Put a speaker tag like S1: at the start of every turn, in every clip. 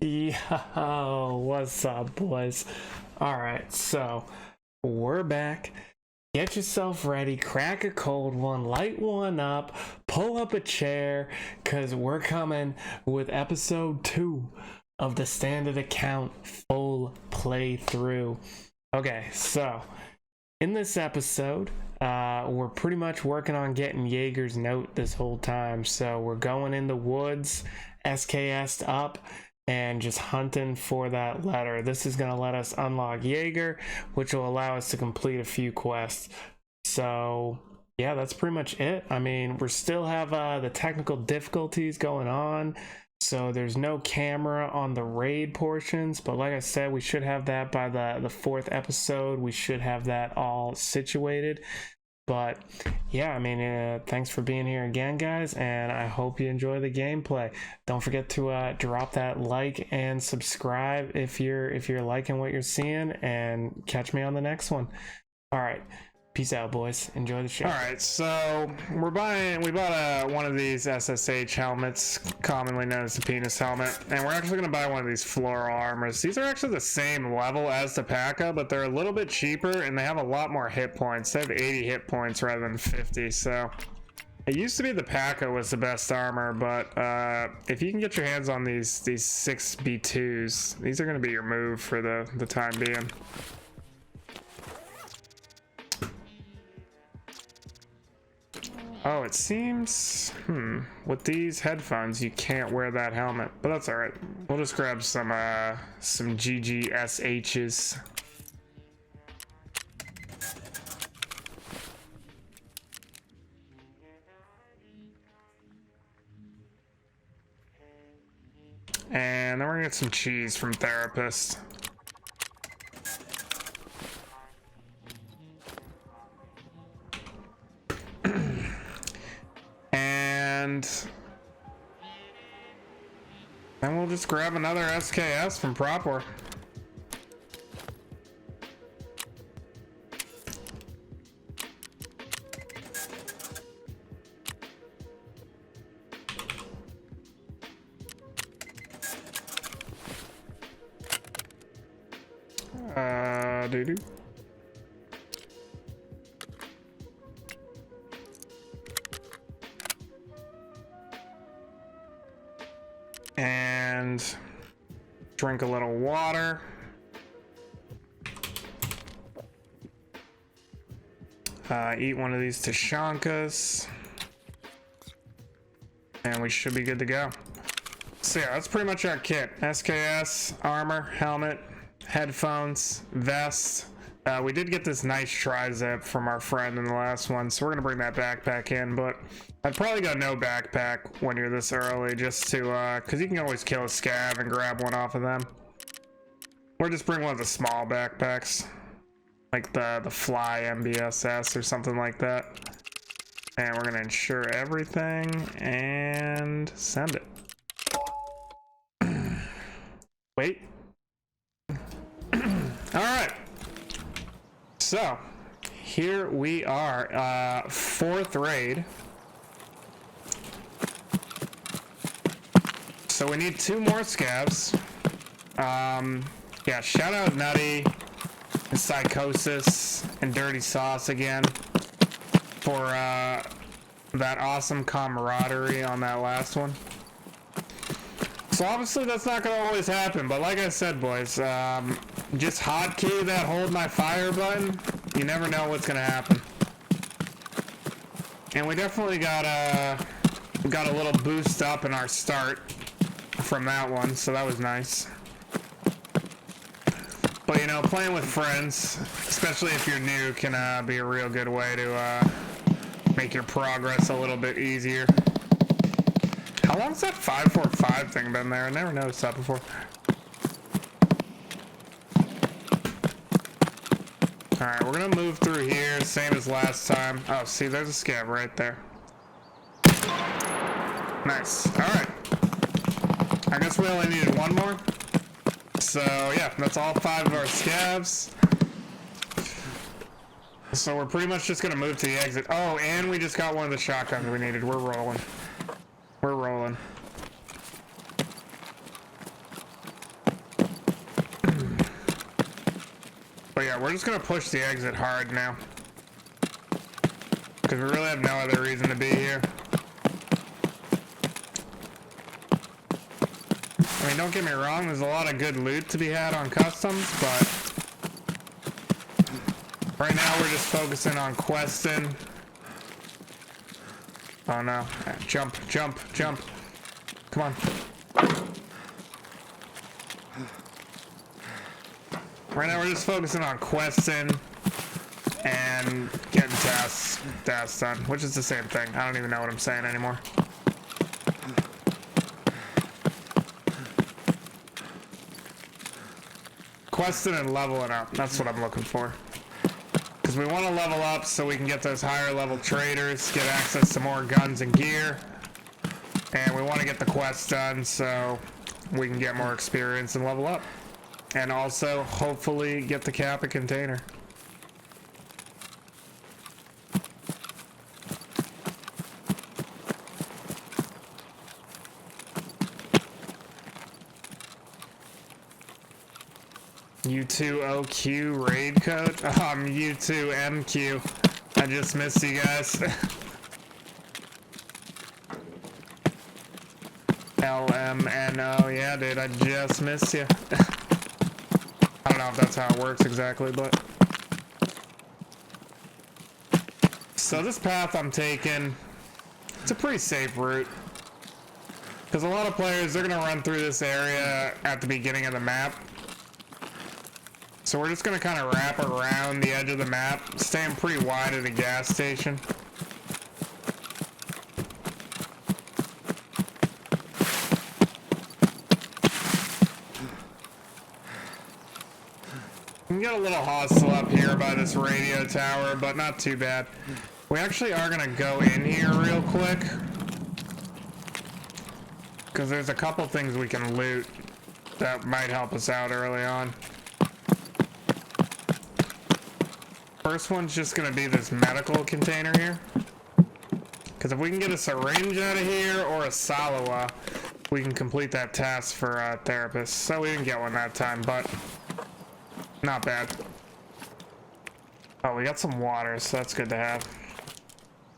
S1: Yo, what's up, boys? Alright, so we're back. Get yourself ready, crack a cold one, light one up, pull up a chair, because we're coming with episode 2 of the standard account full playthrough. Okay, so in this episode, we're pretty much working on getting Jaeger's note this whole time. So we're going in the woods, SKS'd up, and just hunting for that letter. This is going to let us unlock Jaeger, which will allow us to complete a few quests. So yeah, that's pretty much it. I mean, we still have the technical difficulties going on, so there's no camera on the raid portions, but like I said, we should have that by the 4th episode. We should have that all situated. But yeah, I mean, thanks for being here again, guys, and I hope you enjoy the gameplay. Don't forget to drop that like and subscribe if you're liking what you're seeing, and catch me on the next one. All right, peace out, boys. Enjoy the show. All right, so we bought one of these SSH helmets, commonly known as the penis helmet, and we're actually gonna buy one of these floral armors. These are actually the same level as the P.A.C.A., but they're a little bit cheaper and they have a lot more hit points. They have 80 hit points rather than 50. So it used to be the P.A.C.A. was the best armor, but if you can get your hands on these 6B2s, these are gonna be your move for the time being. Oh, it seems, with these headphones, you can't wear that helmet, but that's all right. We'll just grab some GGSHs. And then we're gonna get some cheese from Therapist. And then we'll just grab another SKS from Propor. Doo-doo. And drink a little water. Eat one of these Tashankas, and we should be good to go. So yeah, that's pretty much our kit. SKS, armor, helmet, headphones, vest. We did get this nice tri-zip from our friend in the last one, so we're gonna bring that backpack in, but I'd probably go no backpack when you're this early, just to because you can always kill a scav and grab one off of them, or just bring one of the small backpacks like the fly MBSS or something like that. And we're gonna ensure everything and send it. Wait. All right, so here we are, 4th raid. So we need 2 more scavs. Yeah, shout out Nutty and Psychosis and Dirty Sauce again for that awesome camaraderie on that last one. So obviously that's not gonna always happen, but like I said, boys, just hotkey that hold my fire button. You never know what's gonna happen. And we definitely got a little boost up in our start from that one, so that was nice. But you know, playing with friends, especially if you're new, can be a real good way to make your progress a little bit easier. How long's that 545 thing been there? I never noticed that before. Alright, we're gonna move through here, same as last time. Oh, see, there's a scav right there. Nice. Alright. I guess we only needed 1 more. So, yeah, that's all 5 of our scavs. So we're pretty much just gonna move to the exit. Oh, and we just got one of the shotguns we needed. We're rolling. We're rolling. But yeah, we're just gonna push the exit hard now. Because we really have no other reason to be here. I mean, don't get me wrong, there's a lot of good loot to be had on customs, but right now we're just focusing on questing. Oh no. Jump, jump, jump. Come on. Right now we're just focusing on questing and getting tasks done, which is the same thing. I don't even know what I'm saying anymore. Questing and leveling up, that's what I'm looking for. Because we want to level up so we can get those higher level traders, get access to more guns and gear. And we want to get the quests done so we can get more experience and level up. And also, hopefully, get the Kappa container. U2OQ raid code? U2MQ. I just missed you guys. LMNO. Yeah, dude, I just missed you. I don't know if that's how it works exactly, but... So this path I'm taking, it's a pretty safe route. Because a lot of players, they're going to run through this area at the beginning of the map. So we're just going to kind of wrap around the edge of the map, staying pretty wide at the gas station. We can get a little hostile up here by this radio tower, but not too bad. We actually are going to go in here real quick. Because there's a couple things we can loot that might help us out early on. First one's just going to be this medical container here. Because if we can get a syringe out of here or a Salawa, we can complete that task for a therapist. So we didn't get one that time, but not bad. Oh, we got some water, so that's good to have.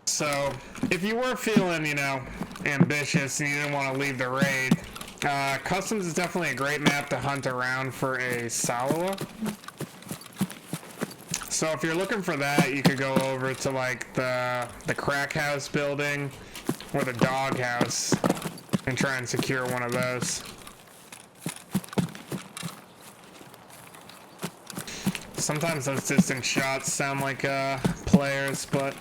S1: So, if you were feeling, you know, ambitious and you didn't want to leave the raid, Customs is definitely a great map to hunt around for a Salawa. So if you're looking for that, you could go over to like the crack house building or the dog house and try and secure one of those. Sometimes those distant shots sound like players, but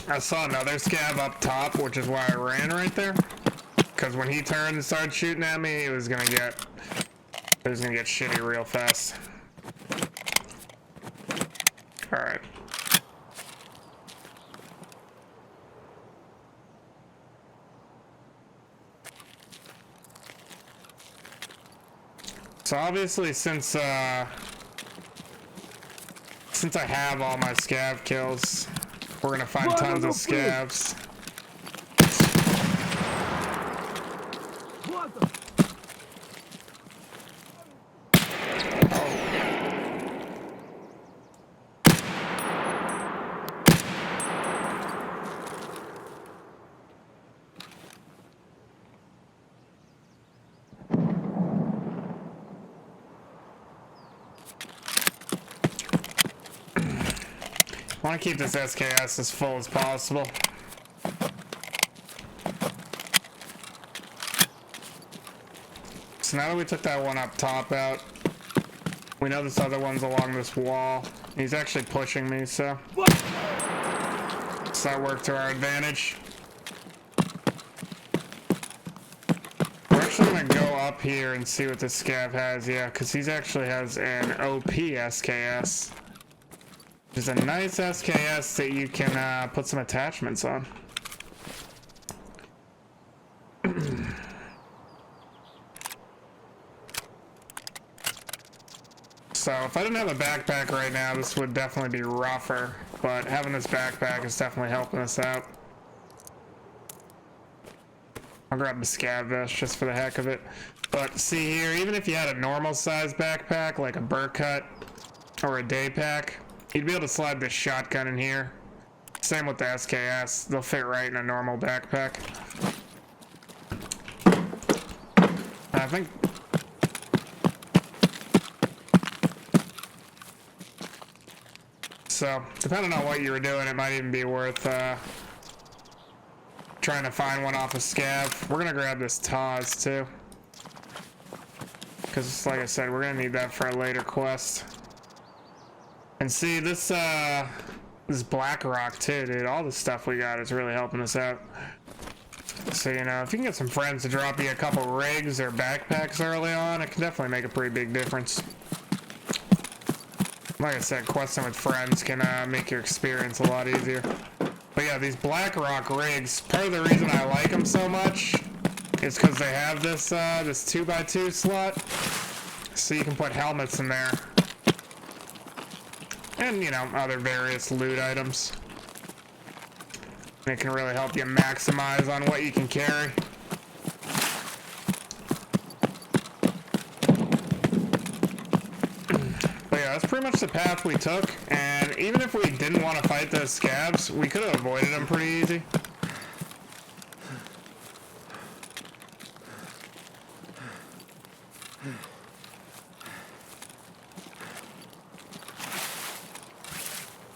S1: I saw another scav up top, which is why I ran right there. Because when he turned and started shooting at me, it was gonna get shitty real fast. All right. So obviously, since I have all my scav kills, we're gonna find tons of scavs. I want to keep this SKS as full as possible. So now that we took that one up top out, we know this other one's along this wall. He's actually pushing me, so that worked to our advantage. We're actually going to go up here and see what this scav has, yeah, because he actually has an OP SKS. There's a nice SKS that you can put some attachments on. So if I didn't have a backpack right now, this would definitely be rougher. but having this backpack is definitely helping us out. I'll grab the scav vest just for the heck of it. But see here, even if you had a normal size backpack, like a burr cut or a day pack, you'd be able to slide this shotgun in here. Same with the SKS, they'll fit right in a normal backpack. I think so, depending on what you were doing, it might even be worth trying to find one off of scav. We're gonna grab this Taz too, because like I said, we're gonna need that for a later quest. And see, this Black Rock too, dude. All the stuff we got is really helping us out. So, you know, if you can get some friends to drop you a couple rigs or backpacks early on, it can definitely make a pretty big difference. Like I said, questing with friends can make your experience a lot easier. But yeah, these Black Rock rigs, part of the reason I like them so much is because they have this this 2x2 slot, so you can put helmets in there. And, you know, other various loot items. It can really help you maximize on what you can carry. But yeah, that's pretty much the path we took. And even if we didn't want to fight those scavs, we could have avoided them pretty easy.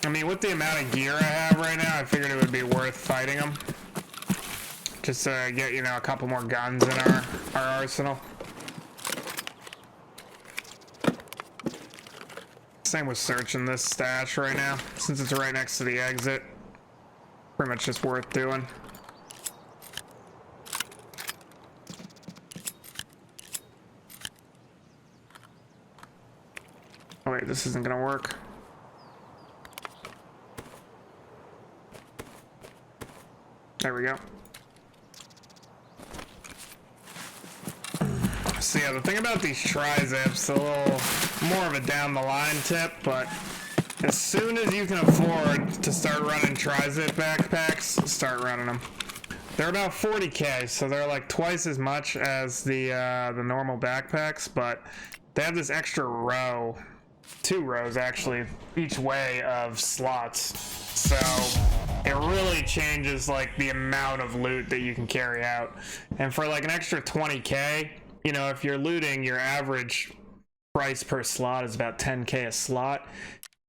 S1: I mean, with the amount of gear I have right now, I figured it would be worth fighting them. Just to get, you know, a couple more guns in our arsenal. Same with searching this stash right now, since it's right next to the exit. Pretty much just worth doing. Oh wait, this isn't gonna work. There we go. So yeah, the thing about these tri-zips, a little more of a down the line tip, but as soon as you can afford to start running tri-zip backpacks, start running them. They're about 40K, so they're like twice as much as the normal backpacks, but they have this extra row, 2 rows actually, each way of slots. So it really changes like the amount of loot that you can carry out. And for like an extra 20K, you know, if you're looting, your average price per slot is about 10K a slot.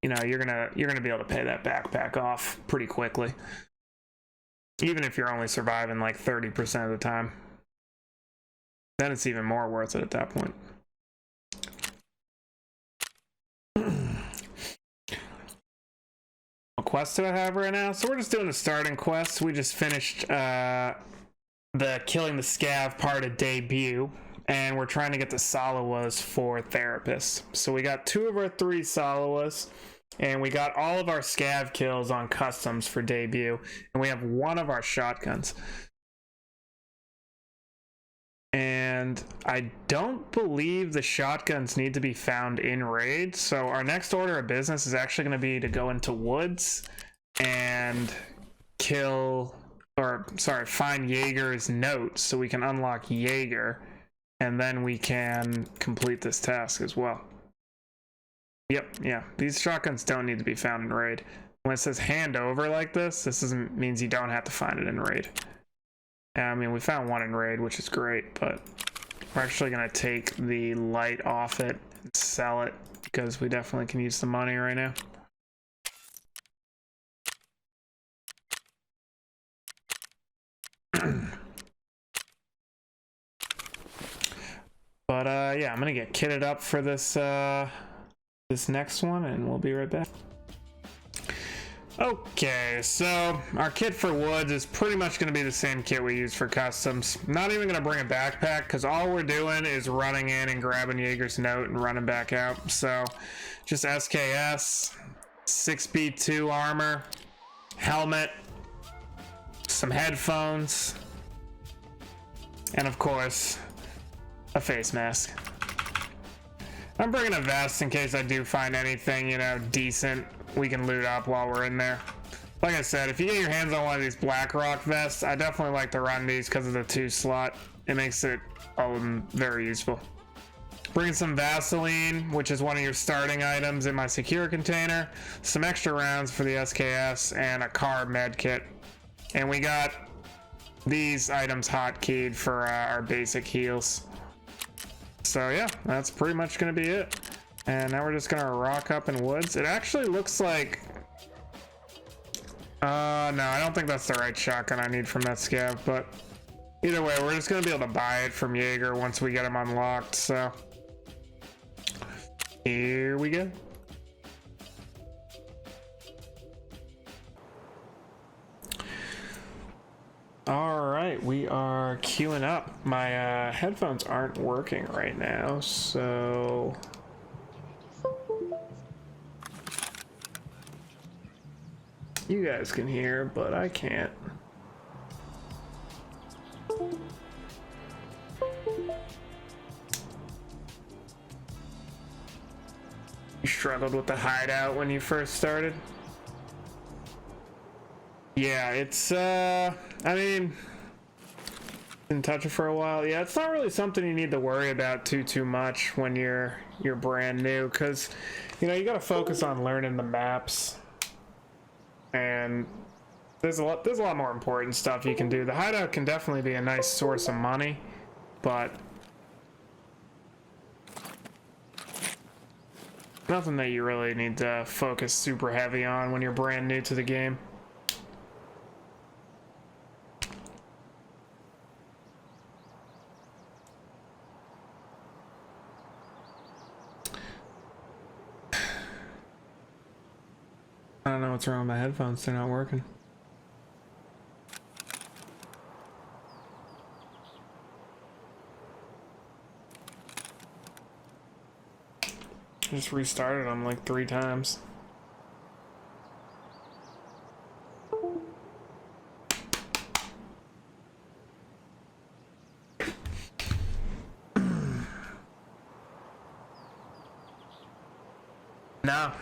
S1: You know, you're gonna be able to pay that backpack off pretty quickly. Even if you're only surviving like 30% of the time. Then it's even more worth it at that point. What quest do I have right now? So we're just doing the starting quest. We just finished the killing the scav part of debut, and we're trying to get the Salawas for therapists. So we got 2 of our 3 Salawas, and we got all of our scav kills on customs for debut, and we have 1 of our shotguns. And I don't believe the shotguns need to be found in raid, so our next order of business is actually going to be to go into woods and find Jaeger's note so we can unlock Jaeger, and then we can complete this task as well. Yep, yeah, these shotguns don't need to be found in raid. When it says hand over like this means you don't have to find it in raid. I mean, we found 1 in raid, which is great, but we're actually going to take the light off it and sell it because we definitely can use the money right now. But yeah, I'm going to get kitted up for this this next one, and we'll be right back. Okay, so our kit for woods is pretty much going to be the same kit we use for customs. Not even going to bring a backpack because all we're doing is running in and grabbing Jaeger's note and running back out. So just SKS, 6B2 armor, helmet, some headphones, and of course a face mask. I'm bringing a vest in case I do find anything, you know, decent we can loot up while we're in there. Like I said, if you get your hands on one of these Black Rock vests, I definitely like to run these because of the 2 slot. It makes it very useful. Bring some Vaseline, which is one of your starting items in my secure container, some extra rounds for the SKS, and a car med kit. And we got these items hotkeyed for our basic heals. So yeah, that's pretty much gonna be it. And now we're just gonna rock up in woods. It actually looks like... no, I don't think that's the right shotgun I need from that scav, but either way, we're just gonna be able to buy it from Jaeger once we get him unlocked, so... Here we go. All right, we are queuing up. My headphones aren't working right now, so you guys can hear, but I can't. You struggled with the hideout when you first started? Yeah, it's I mean, been touching for a while. Yeah, it's not really something you need to worry about too much when you're brand new, because you know, you got to focus on learning the maps, and there's a lot more important stuff you can do. The hideout can definitely be a nice source of money, but nothing that you really need to focus super heavy on when you're brand new to the game. I don't know what's wrong with my headphones, they're not working. I just restarted them like 3 times.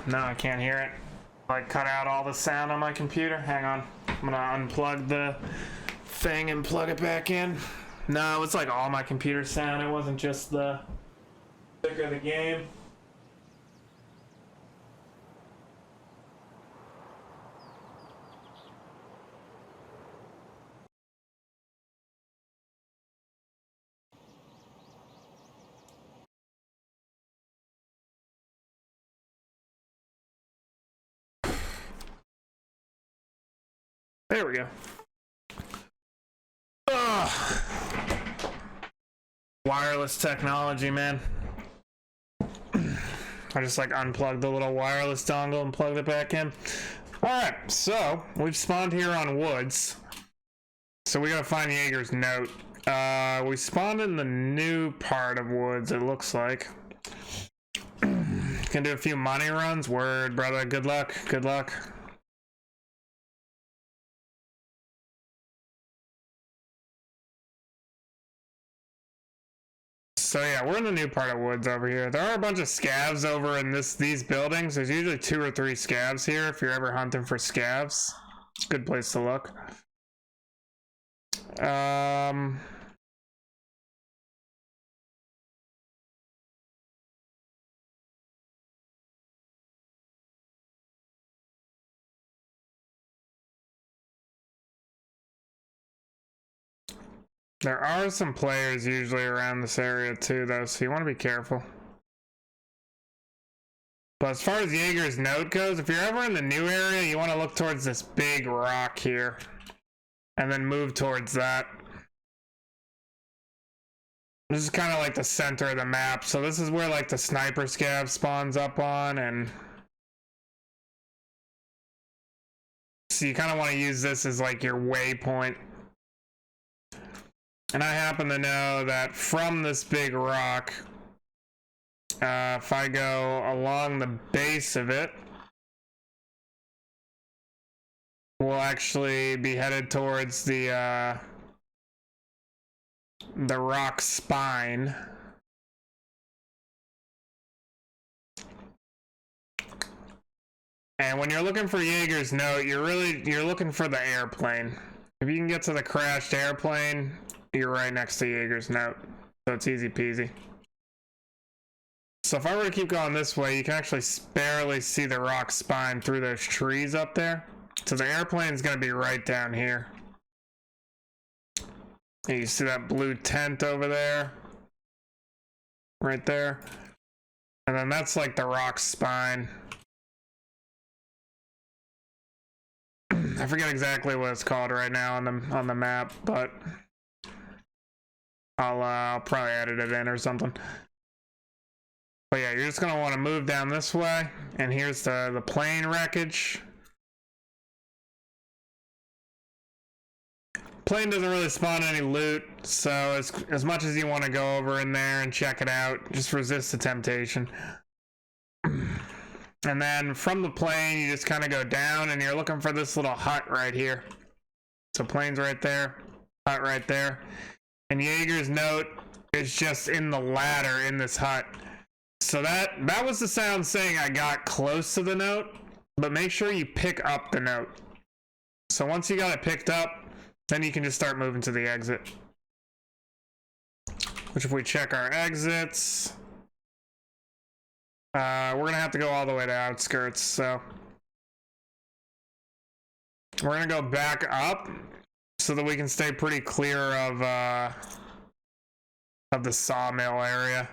S1: No, I can't hear it. Like, cut out all the sound on my computer. Hang on. I'm gonna unplug the thing and plug it back in. No, it's like all my computer sound. It wasn't just the stick of the game. There we go. Ugh. Wireless technology, man. I just like unplugged the little wireless dongle and plugged it back in. Alright, so we've spawned here on woods. So we gotta find Jaeger's note. We spawned in the new part of woods, it looks like. Can do a few money runs. Word, brother. Good luck. Good luck. So yeah, we're in the new part of woods over here. There are a bunch of scavs over in these buildings. There's usually 2 or 3 scavs here if you're ever hunting for scavs. It's a good place to look. There are some players usually around this area too, though, so you want to be careful. But as far as Jaeger's note goes, if you're ever in the new area, you want to look towards this big rock here. And then move towards that. This is kind of like the center of the map, so this is where like the sniper scav spawns up on, and so you kind of want to use this as like your waypoint. And I happen to know that from this big rock, if I go along the base of it, we'll actually be headed towards the rock spine. And when you're looking for Jaeger's note, you're looking for the airplane. If you can get to the crashed airplane, you're right next to Jaeger's note. So it's easy peasy. So if I were to keep going this way, you can actually barely see the rock spine through those trees up there. So the airplane's gonna be right down here. And you see that blue tent over there? Right there. And then that's like the rock spine. I forget exactly what it's called right now on the map, but I'll probably edit it in or something. But yeah, you're just gonna want to move down this way, and here's the plane wreckage. Plane doesn't really spawn any loot, so as much as you want to go over in there and check it out, just resist the temptation. And then from the plane, you just kind of go down, and you're looking for this little hut right here. So plane's right there, hut right there. And Jaeger's note is just in the ladder in this hut. So that was the sound saying I got close to the note, but make sure you pick up the note. So once you got it picked up, then you can just start moving to the exit. Which if we check our exits, we're gonna have to go all the way to outskirts, so we're gonna go back up so that we can stay pretty clear of the sawmill area.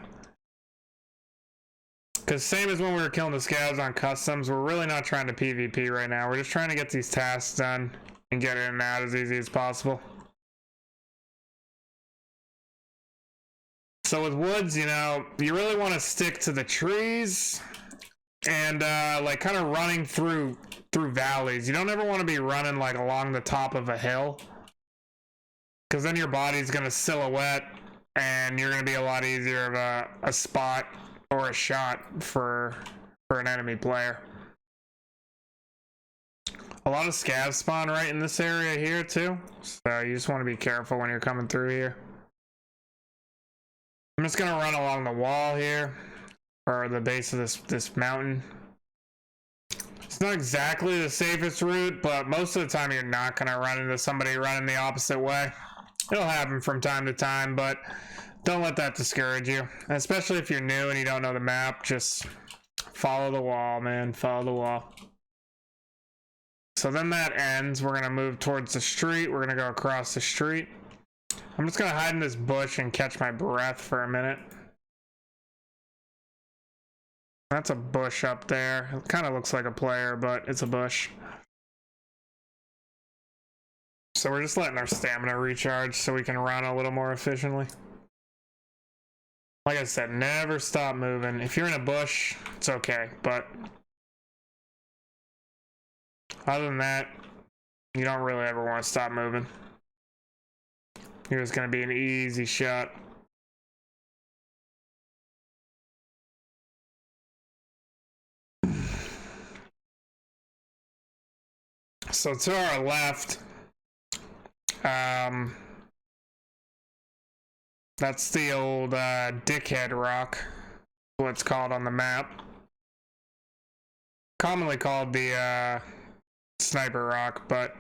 S1: Because same as when we were killing the scavs on customs, we're really not trying to PvP right now. We're just trying to get these tasks done and get in and out as easy as possible. So with woods, you know, you really want to stick to the trees and like kind of running through valleys. You don't ever want to be running like along the top of a hill, because then your body's going to silhouette and you're going to be a lot easier of a spot or a shot for an enemy player. A lot of scavs spawn right in this area here too, so you just want to be careful when you're coming through here. I'm just gonna run along the wall here, or the base of this mountain. It's not exactly the safest route, but most of the time you're not gonna run into somebody running the opposite way. It'll happen from time to time, but don't let that discourage you. And especially if you're new and you don't know the map, just follow the wall, man. Follow the wall. So then that ends. We're gonna move towards the street. We're gonna go across the street. I'm just gonna hide in this bush and catch my breath for a minute. That's a bush up there. It kind of looks like a player, but it's a bush. So we're just letting our stamina recharge so we can run a little more efficiently. Like I said, never stop moving. If you're in a bush, it's okay, but other than that, you don't really ever want to stop moving. Here's going to be an easy shot. So to our left, that's the old Dickhead Rock, what it's called on the map. Commonly called the Sniper Rock, but...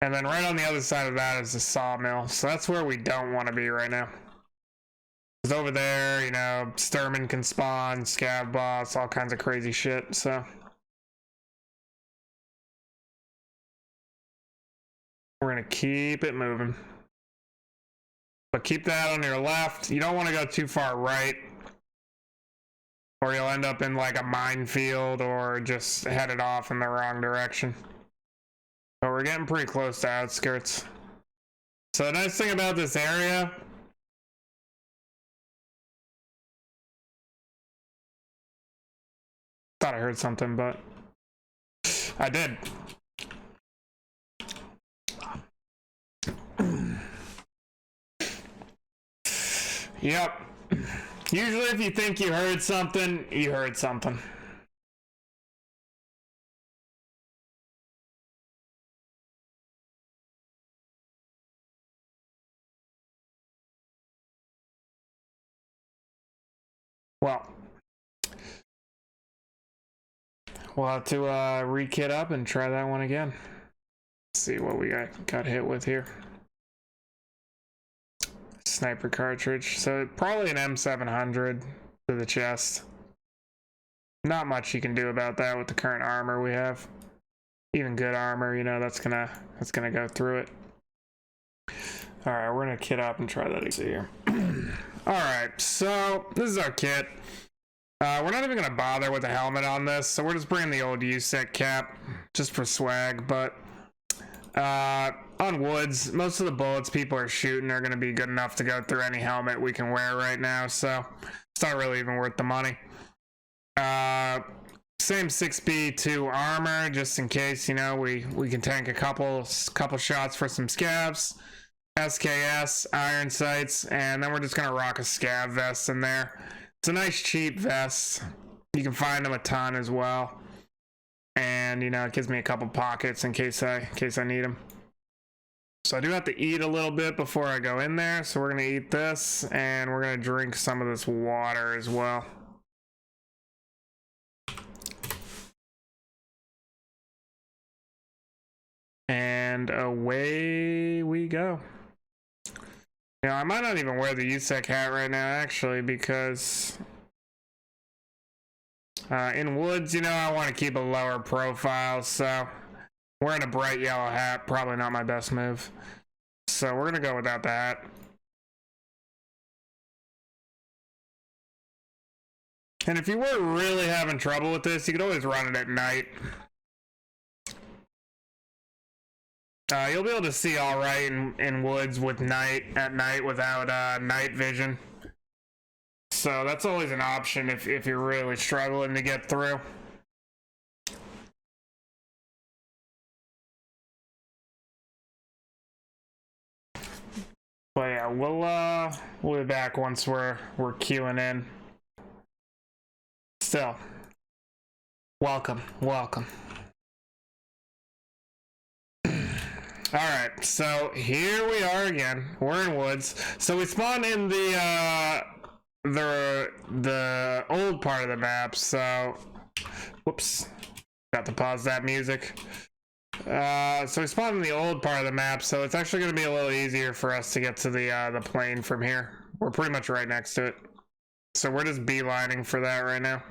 S1: And then right on the other side of that is the sawmill, so that's where we don't want to be right now. Because over there, you know, Sturman can spawn, Scav boss, all kinds of crazy shit, so... We're gonna keep it moving. But keep that on your left. You don't want to go too far right, or you'll end up in like a minefield or just headed off in the wrong direction. But we're getting pretty close to outskirts. So the nice thing about this area, thought I heard something, but I did. Yep. Usually if you think you heard something, you heard something. Well, we'll have to re-kit up and try that one again. Let's see what we got hit with here. Sniper cartridge. So probably an M700 to the chest. Not much you can do about that with the current armor we have. Even good armor, you know, that's gonna go through it. All right, we're gonna kit up and try that again here. All right, so this is our kit. We're not even gonna bother with the helmet on this, so we're just bringing the old USEC cap just for swag. But on woods, most of the bullets people are shooting are gonna be good enough to go through any helmet we can wear right now, so it's not really even worth the money. Same 6B2 armor, just in case, you know, we can tank a couple shots for some scavs. SKS, iron sights, and then we're just gonna rock a scav vest in there. It's a nice cheap vest. You can find them a ton as well. And, you know, it gives me a couple pockets in case I need them. So I do have to eat a little bit before I go in there, so we're gonna eat this, and we're gonna drink some of this water as well. And away we go. You know, I might not even wear the USEC hat right now, actually, because in woods, you know, I want to keep a lower profile, so wearing a bright yellow hat, probably not my best move. So we're gonna go without the hat. And if you were really having trouble with this, you could always run it at night. You'll be able to see all right in woods with at night without night vision. So that's always an option if you're really struggling to get through. But yeah, we'll be back once we're queuing in. Still, welcome. All right, so here we are again. We're in woods. So we spawned in the old part of the map. So, whoops, got to pause that music. So we spawned in the old part of the map. So it's actually going to be a little easier for us to get to the plane from here. We're pretty much right next to it. So we're just beelining for that right now.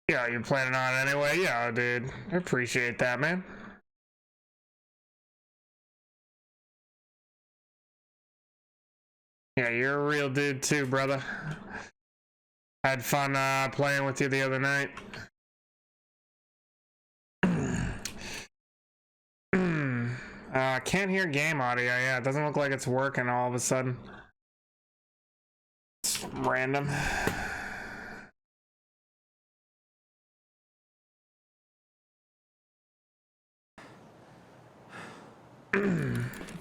S1: Yeah, you're planning on it anyway? Yeah, dude. I appreciate that, man. Yeah, you're a real dude too, brother. Had fun playing with you the other night. Can't hear game audio. Yeah, it doesn't look like it's working all of a sudden. It's random.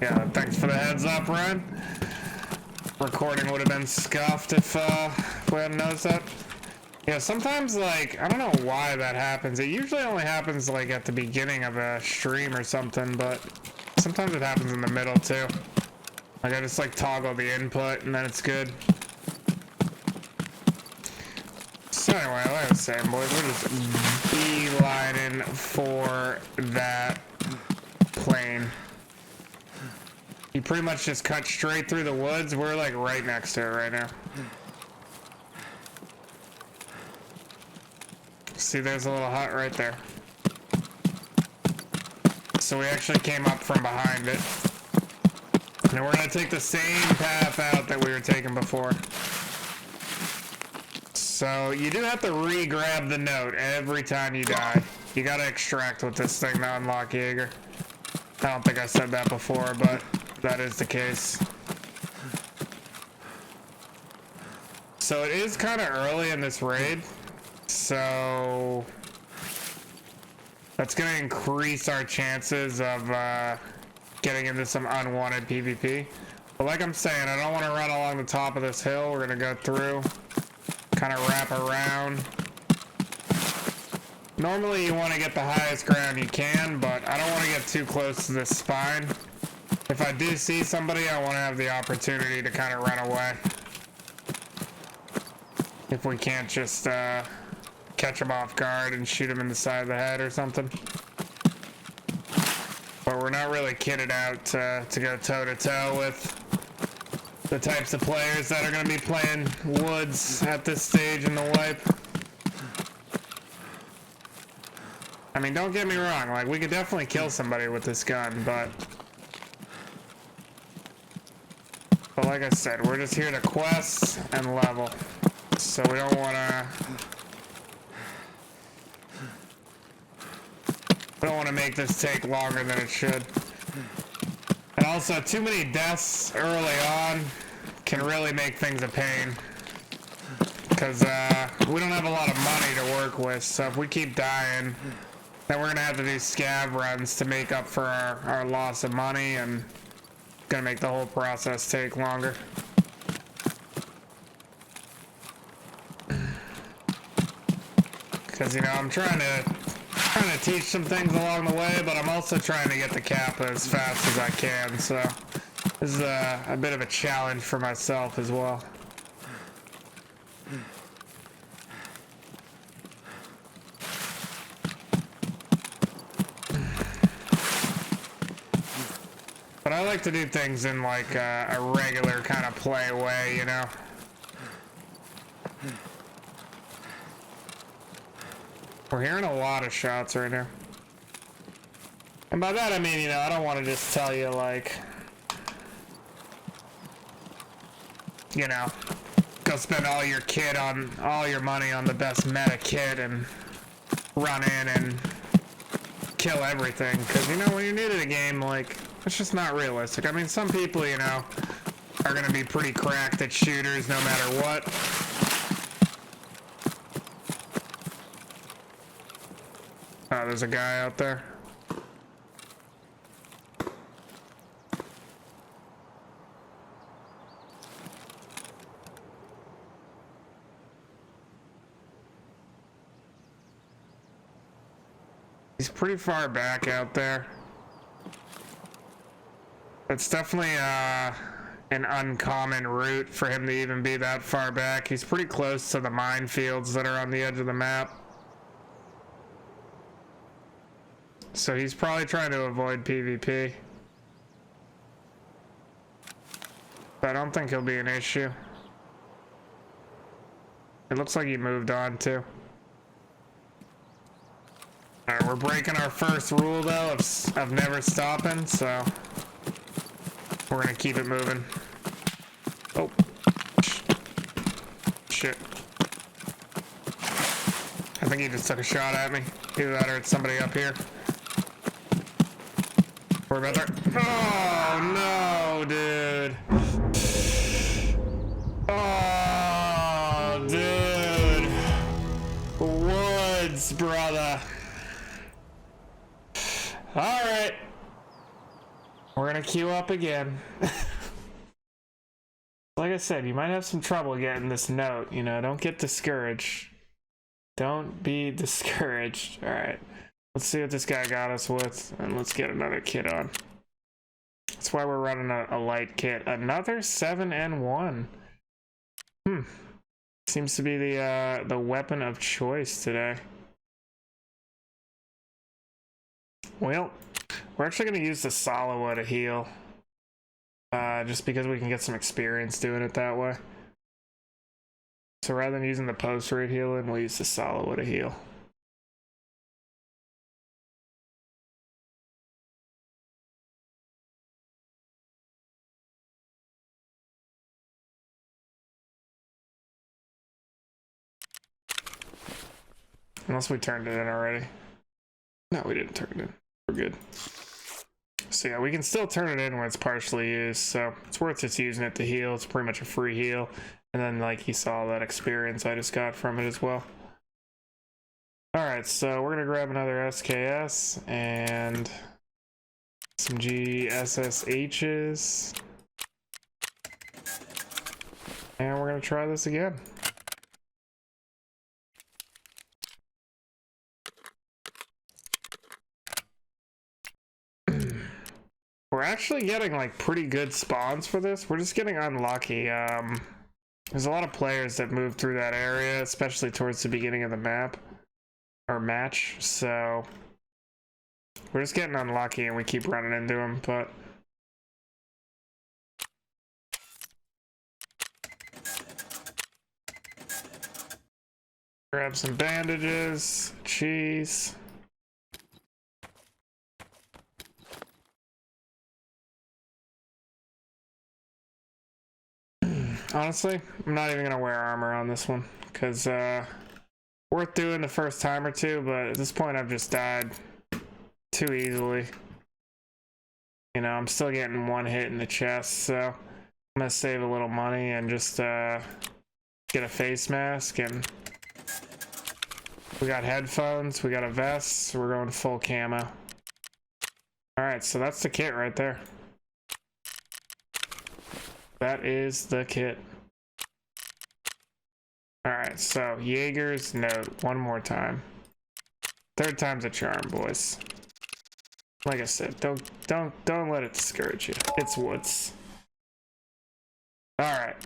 S1: Yeah, thanks for the heads up, Ryan. Recording would have been scuffed if we hadn't noticed that. Yeah, sometimes, like, I don't know why that happens. It usually only happens, like, at the beginning of a stream or something, but sometimes it happens in the middle, too. Like, I just, like, toggle the input, and then it's good. So anyway, like I was saying, boys, we're just beelining for that plane. You pretty much just cut straight through the woods. We're like right next to it right now. See, there's a little hut right there. So we actually came up from behind it. And we're gonna take the same path out that we were taking before. So you do have to re-grab the note every time you die. You gotta extract with this thing to unlock Jaegar. I don't think I said that before, but that is the case. So it is kind of early in this raid, so that's going to increase our chances of getting into some unwanted PvP. But like I'm saying, I don't want to run along the top of this hill. We're going to go through, kind of wrap around. Normally you want to get the highest ground you can, but I don't want to get too close to this spine. If I do see somebody, I want to have the opportunity to kind of run away. If we can't just catch him off guard and shoot him in the side of the head or something. But we're not really kitted out to go toe-to-toe with the types of players that are going to be playing Woods at this stage in the wipe. I mean, don't get me wrong, like, we could definitely kill somebody with this gun, but like I said, we're just here to quest and level. So we don't want to make this take longer than it should. And also, too many deaths early on can really make things a pain. Because we don't have a lot of money to work with, so if we keep dying, then we're going to have to do scav runs to make up for our loss of money, and it's going to make the whole process take longer. Because, you know, I'm trying to teach some things along the way, but I'm also trying to get the Kappa as fast as I can, so this is a bit of a challenge for myself as well. But I like to do things in like a regular kind of play way, you know? We're hearing a lot of shots right now. And by that I mean, you know, I don't want to just tell you like, you know, go spend all your money on the best meta kit and run in and kill everything. Because, you know, when you're new to the game, like, it's just not realistic. I mean, some people, you know, are going to be pretty cracked at shooters no matter what. Oh, there's a guy out there. He's pretty far back out there. It's definitely an uncommon route for him to even be that far back. He's pretty close to the minefields that are on the edge of the map. So he's probably trying to avoid PvP. But I don't think he'll be an issue. It looks like he moved on too. Alright, we're breaking our first rule though of never stopping, so we're gonna keep it moving. Oh. Shit. I think he just took a shot at me. Either that or it's somebody up here. We're about there. Oh no, dude. Oh, dude. Woods, brother. Alright. We're gonna queue up again. Like I said, you might have some trouble getting this note, you know, don't get discouraged. Don't be discouraged. Alright. Let's see what this guy got us with, and let's get another kit on. That's why we're running a light kit. Another 7 and 1. Seems to be the weapon of choice today. Well, we're actually going to use the Salawa to heal. Just because we can get some experience doing it that way. So rather than using the post-raid healing, we'll use the Salawa to heal. Unless we turned it in already. No, we didn't turn it in. We're good. So yeah, we can still turn it in when it's partially used, so it's worth just using it to heal. It's pretty much a free heal. And then, like, you saw that experience I just got from it as well. Alright, so we're gonna grab another SKS and some GSSHs. And we're gonna try this again. We're actually getting like pretty good spawns for this. We're just getting unlucky. There's a lot of players that move through that area, especially towards the beginning of the map or match, so we're just getting unlucky and we keep running into them, but grab some bandages, cheese. Honestly, I'm not even gonna wear armor on this one, because worth doing the first time or two, but at this point I've just died too easily. You know, I'm still getting one hit in the chest, so I'm gonna save a little money and just get a face mask. And we got headphones, we got a vest, so we're going full camo. Alright, so that's the kit right there. That is the kit. Alright, so Jaeger's note one more time. Third time's a charm, boys. Like I said, don't let it discourage you. It's woods. Alright.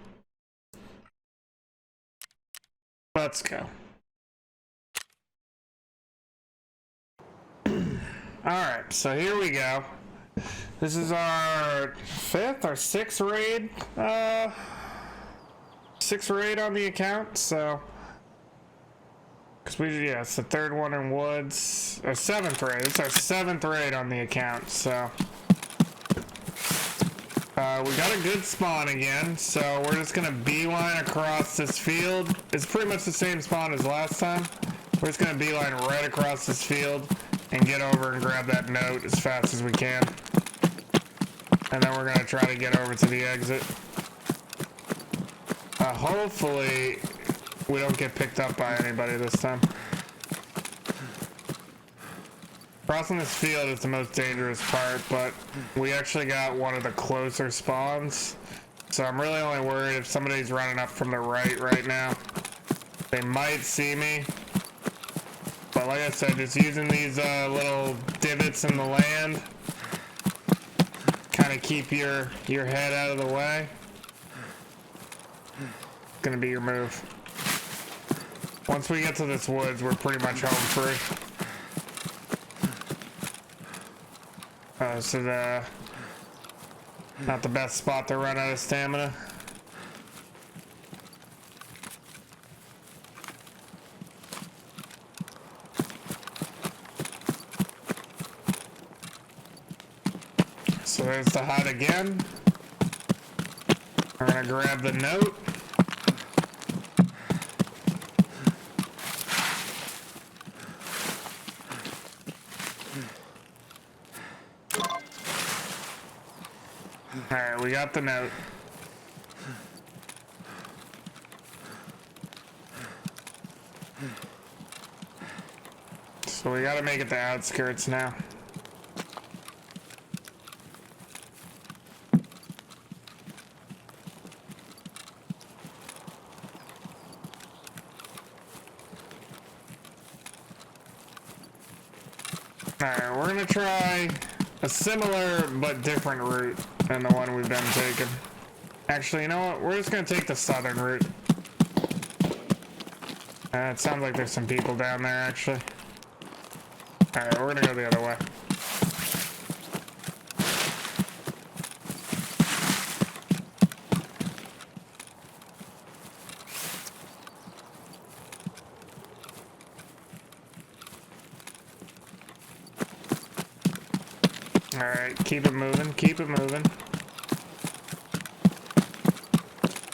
S1: Let's go. Alright, so here we go. This is our 5th or 6th raid. 6th raid on the account, so because yeah, it's the 3rd one in woods, or 7th raid. It's our 7th raid on the account, so we got a good spawn again, so we're just gonna beeline across this field. It's pretty much the same spawn as last time. We're just gonna beeline right across this field and get over and grab that note as fast as we can. And then we're gonna try to get over to the exit. Hopefully we don't get picked up by anybody this time. Crossing this field is the most dangerous part, but we actually got one of the closer spawns. So I'm really only worried if somebody's running up from the right now. They might see me. But like I said, just using these little divots in the land, kind of keep your head out of the way. Gonna be your move. Once we get to this woods, we're pretty much home free. This is not the best spot to run out of stamina. So there's the hut again. We're gonna grab the note. Alright, we got the note. So we gotta make it the outskirts now. Alright, we're gonna try a similar but different route than the one we've been taking. Actually, you know what? We're just gonna take the southern route. It sounds like there's some people down there, actually. Alright, we're gonna go the other way. Alright, keep it moving, keep it moving.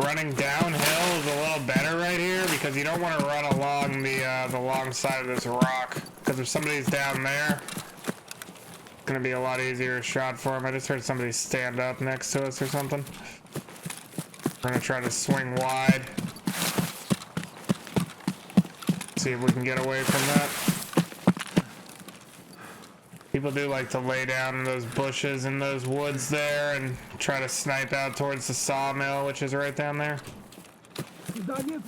S1: Running downhill is a little better right here because you don't want to run along the long side of this rock, because if somebody's down there, it's gonna be a lot easier shot for them. I just heard somebody stand up next to us or something. We're gonna try to swing wide. See if we can get away from that. People do like to lay down in those bushes in those woods there and try to snipe out towards the sawmill, which is right down there. Alright,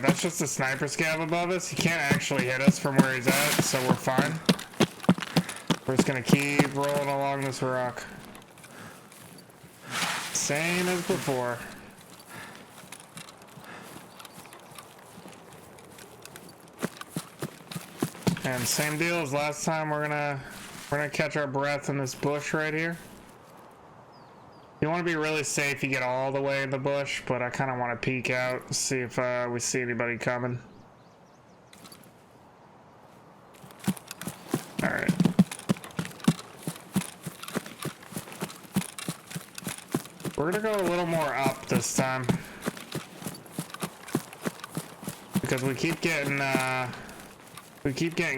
S1: that's just a sniper scav above us. He can't actually hit us from where he's at, so we're fine. We're just gonna keep rolling along this rock. Same as before. And same deal as last time, we're gonna catch our breath in this bush right here. You want to be really safe, you get all the way in the bush, but I kind of want to peek out, see if we see anybody coming. Alright. We're gonna go a little more up this time. Because we keep getting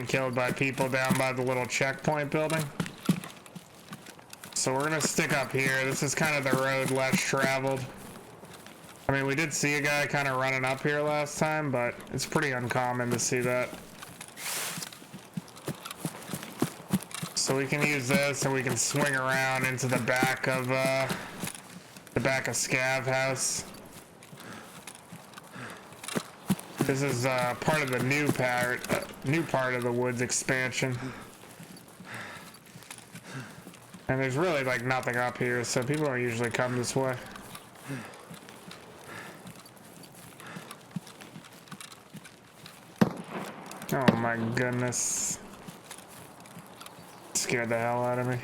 S1: killed by people down by the little checkpoint building. So we're gonna stick up here. This is kind of the road less traveled. I mean, we did see a guy kind of running up here last time, but it's pretty uncommon to see that. So we can use this and we can swing around into the back of Scav House. This is part of the new part of the woods expansion. And there's really like nothing up here, so people don't usually come this way. Oh my goodness. Scared the hell out of me.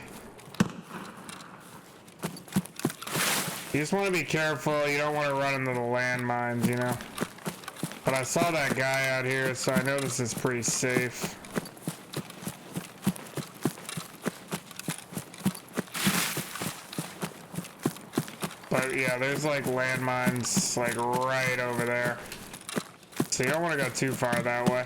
S1: You just want to be careful, you don't want to run into the landmines, you know. But I saw that guy out here, so I know this is pretty safe. But yeah, there's like landmines like right over there. So you don't want to go too far that way.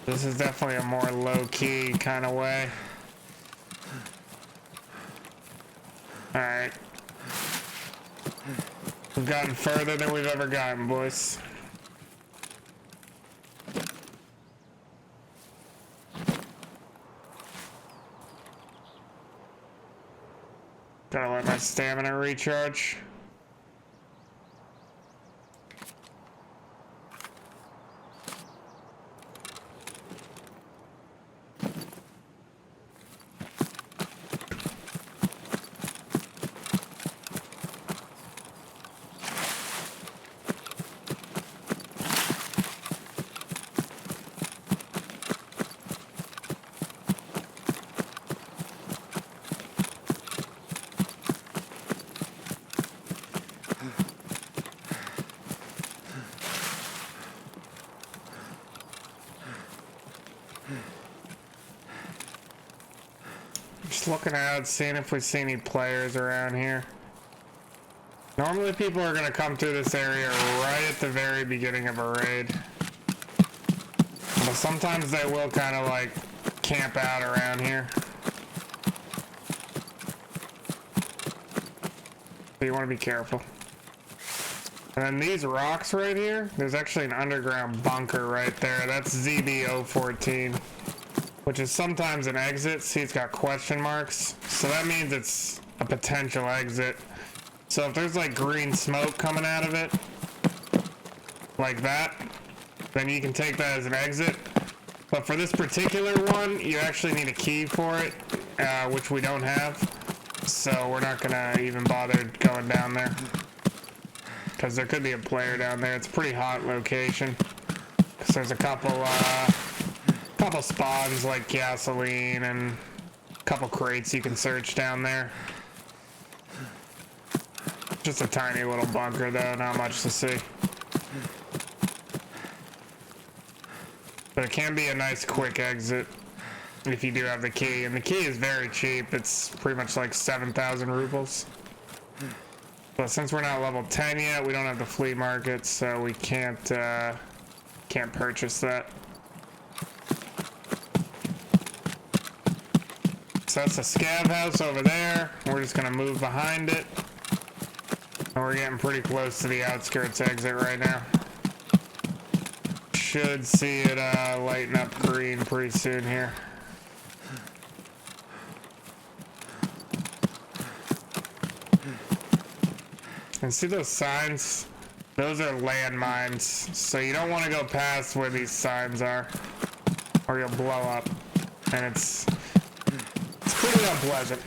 S1: This is definitely a more low-key kind of way. Alright. We've gotten further than we've ever gotten, boys. Gotta let my stamina recharge. Just looking out, seeing if we see any players around here. Normally people are going to come through this area right at the very beginning of a raid. But sometimes they will kind of like camp out around here. So you want to be careful. And then these rocks right here, there's actually an underground bunker right there. That's ZB014. Which is sometimes an exit. See, it's got question marks. So that means it's a potential exit. So if there's like green smoke coming out of it, like that, then you can take that as an exit. But for this particular one, you actually need a key for it, which we don't have. So we're not gonna even bother going down there. Because there could be a player down there. It's a pretty hot location. Because there's a couple spawns like gasoline and a couple crates you can search down there. Just a tiny little bunker though, not much to see. But it can be a nice quick exit if you do have the key. And the key is very cheap. It's pretty much like 7,000 rubles. But since we're not level 10 yet, we don't have the flea market, so we can't purchase that. So that's the scav house over there. We're just gonna move behind it. And we're getting pretty close to the outskirts exit right now. Should see it lighten up green pretty soon here. And see those signs? Those are landmines. So you don't want to go past where these signs are, or you'll blow up. And it's pretty unpleasant.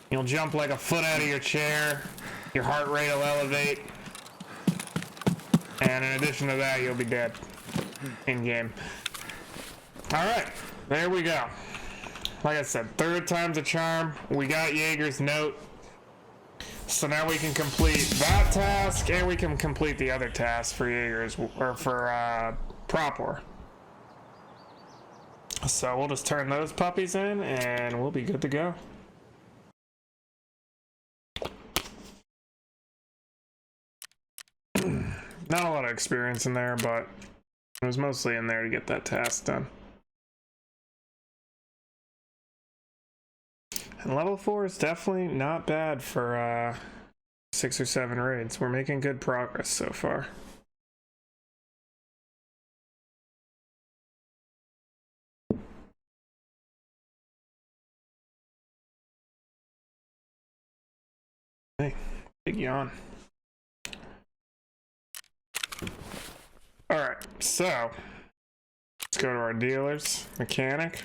S1: You'll jump like a foot out of your chair. Your heart rate will elevate. And in addition to that, you'll be dead in-game. Alright, there we go. Like I said, third time's a charm. We got Jaeger's note. So now we can complete that task, and we can complete the other task for Jaeger's, or for Propor. So we'll just turn those puppies in, and we'll be good to go. Not a lot of experience in there, but it was mostly in there to get that task done. And level 4 is definitely not bad for 6 or 7 raids. We're making good progress so far. Hey, big yawn. Alright, so let's go to our dealers, mechanic.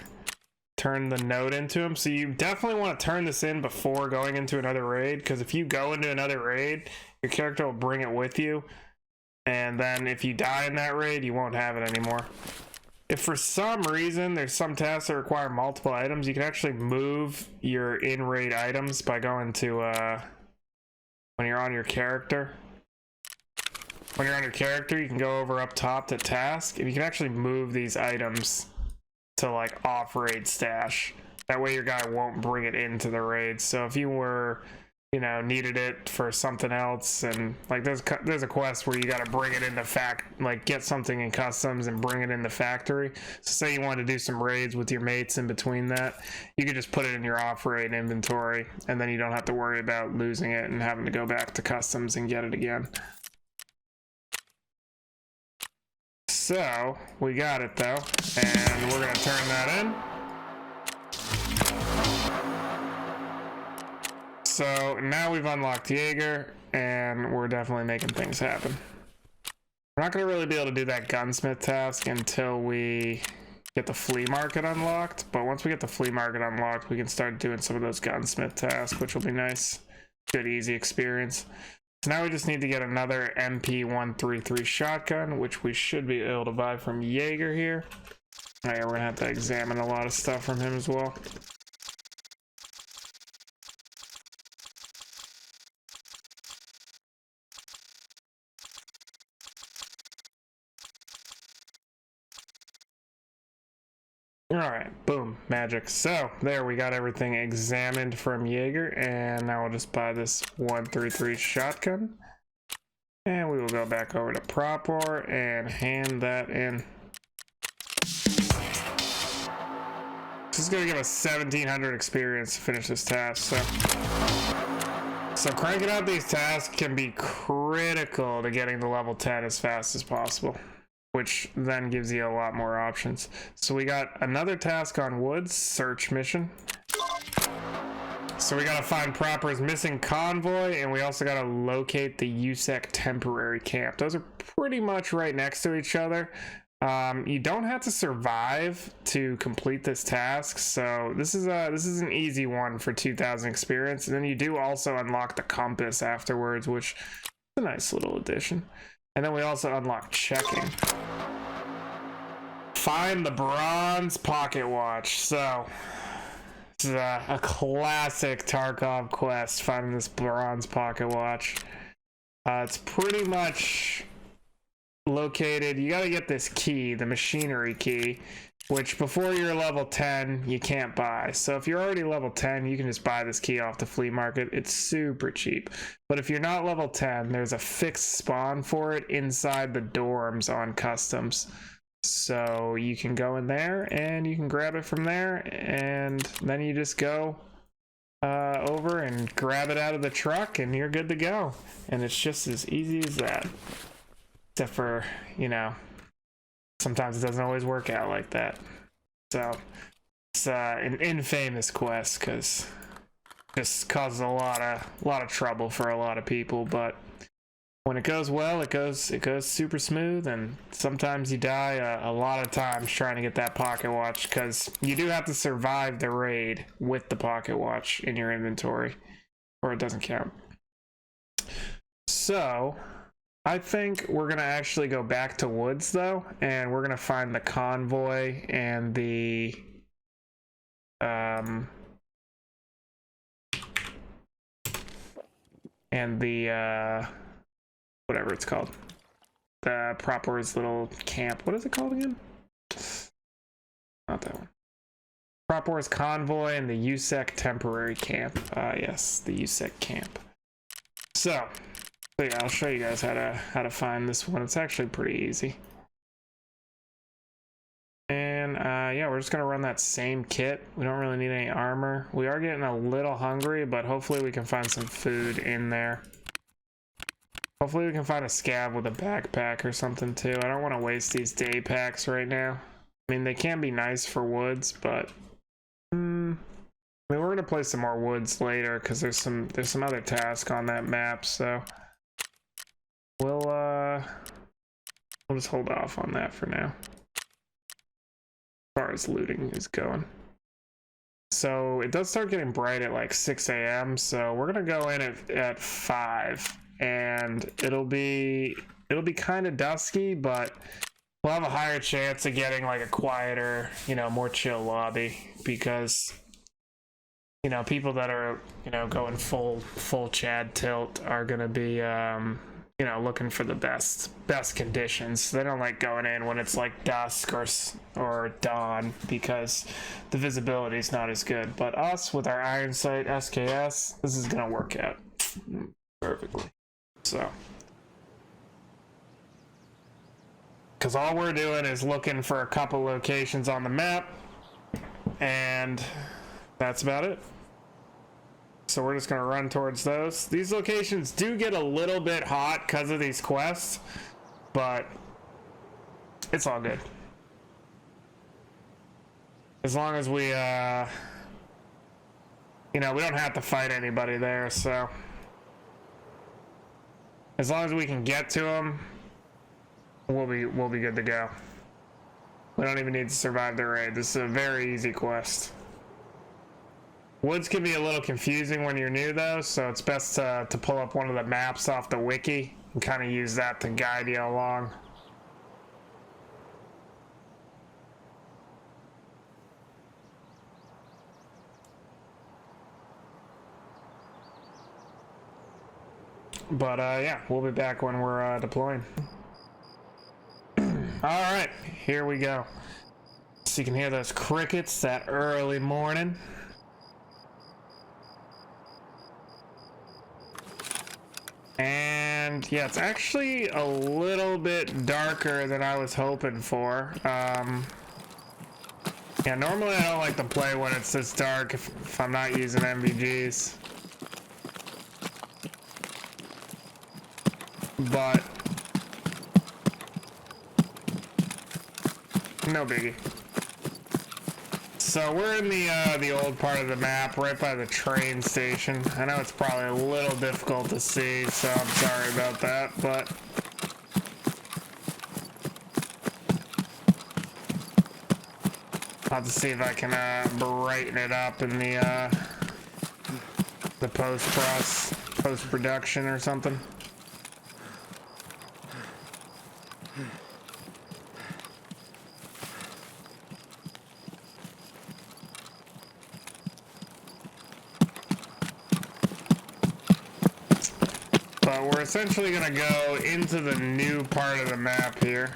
S1: Turn the node into him. So you definitely want to turn this in before going into another raid, because if you go into another raid, your character will bring it with you, and then if you die in that raid, you won't have it anymore. If for some reason there's some tasks that require multiple items, you can actually move your in-raid items by going to when you're on your character. When you're on your character, you can go over up top to task, and you can actually move these items to like off raid stash. That way your guy won't bring it into the raid. So if you were, you know, needed it for something else, and like there's a quest where you got to bring it into like get something in customs and bring it in the factory. So say you want to do some raids with your mates in between that, you could just put it in your off raid inventory, and then you don't have to worry about losing it and having to go back to customs and get it again. So, we got it though, and we're gonna turn that in. So, now we've unlocked Jaeger, and we're definitely making things happen. We're not gonna really be able to do that gunsmith task until we get the flea market unlocked, but once we get the flea market unlocked, we can start doing some of those gunsmith tasks, which will be nice. Good, easy experience. So now we just need to get another MP133 shotgun, which we should be able to buy from Jaeger here. Oh yeah, we're gonna have to examine a lot of stuff from him as well. Alright, boom, magic. So, there, we got everything examined from Jaeger, and now we'll just buy this 133 shotgun. And we will go back over to Propor and hand that in. This is gonna give us 1700 experience to finish this task, so cranking out these tasks can be critical to getting to level 10 as fast as possible, which then gives you a lot more options. So we got another task on Woods, search mission. So we gotta find Propor's missing convoy, and we also gotta locate the USEC temporary camp. Those are pretty much right next to each other. You don't have to survive to complete this task, so this is an easy one for 2000 experience. And then you do also unlock the compass afterwards, which is a nice little addition. And then we also unlock checking. Find the bronze pocket watch. So this is a classic Tarkov quest, finding this bronze pocket watch. It's pretty much located, you gotta get this key, the machinery key, which before you're level 10 you can't buy. So if you're already level 10, you can just buy this key off the flea market. It's super cheap. But if you're not level 10, there's a fixed spawn for it inside the dorms on customs. So you can go in there and you can grab it from there, and then you just go over and grab it out of the truck and you're good to go. And it's just as easy as that. Except for, you know, sometimes it doesn't always work out like that. So it's an infamous quest because it just causes a lot of trouble for a lot of people. But when it goes well, it goes super smooth. And sometimes you die a lot of times trying to get that pocket watch, because you do have to survive the raid with the pocket watch in your inventory, or it doesn't count. So I think we're gonna actually go back to woods though, and we're gonna find the convoy and the whatever it's called, the Propor's little camp. What is it called again? Not that one. Propor's convoy and the USEC temporary camp. Yes, the USEC camp. So yeah, I'll show you guys how to find this one. It's actually pretty easy. And yeah, we're just gonna run that same kit. We don't really need any armor. We are getting a little hungry, but hopefully we can find some food in there. Hopefully we can find a scav with a backpack or something too. I don't want to waste these day packs right now. I mean, they can be nice for woods, but I mean, we're gonna play some more woods later because there's some other tasks on that map, so we'll just hold off on that for now. As far as looting is going. So it does start getting bright at like 6 a.m. So we're gonna go in at 5, and it'll be kind of dusky, but we'll have a higher chance of getting like a quieter, you know, more chill lobby, because you know, people that are, you know, going full Chad tilt are gonna be you know, looking for the best conditions. They don't like going in when it's like dusk or dawn, because the visibility is not as good. But us with our iron sight SKS, this is gonna work out perfectly. So, because all we're doing is looking for a couple locations on the map, and that's about it. So we're just gonna run towards those. These locations do get a little bit hot because of these quests, but it's all good. As long as we, you know, we don't have to fight anybody there, so as long as we can get to them, we'll be good to go. We don't even need to survive the raid. This is a very easy quest. Woods can be a little confusing when you're new though, so it's best to pull up one of the maps off the wiki and kind of use that to guide you along. But yeah, we'll be back when we're deploying. Alright, here we go. So you can hear those crickets that early morning. And yeah, it's actually a little bit darker than I was hoping for. Yeah, normally I don't like to play when it's this dark if I'm not using MVGs. But no biggie. So we're in the old part of the map, right by the train station. I know it's probably a little difficult to see, so I'm sorry about that, but I'll have to see if I can brighten it up in the post-production or something. We're essentially gonna go into the new part of the map here.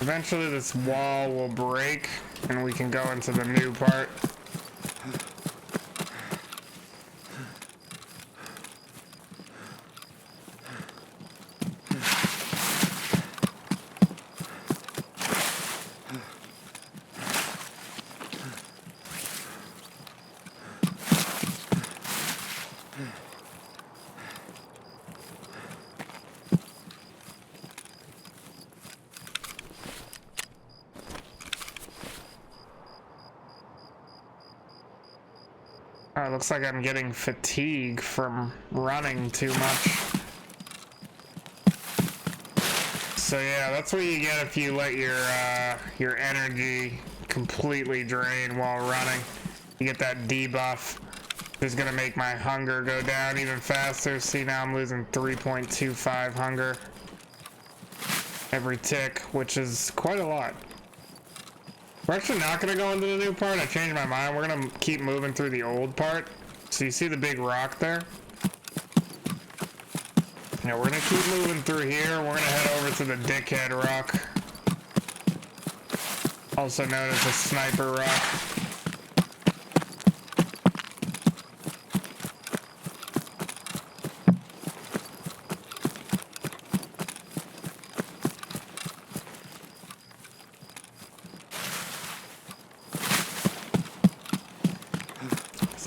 S1: Eventually this wall will break and we can go into the new part. Looks like I'm getting fatigue from running too much. So yeah, that's what you get if you let your energy completely drain while running. You get that debuff. It's gonna make my hunger go down even faster. See, now I'm losing 3.25 hunger every tick, which is quite a lot. We're actually not gonna go into the new part. I changed my mind. We're gonna keep moving through the old part. So you see the big rock there? Yeah, we're gonna keep moving through here. We're gonna head over to the Dickhead Rock, also known as the Sniper Rock.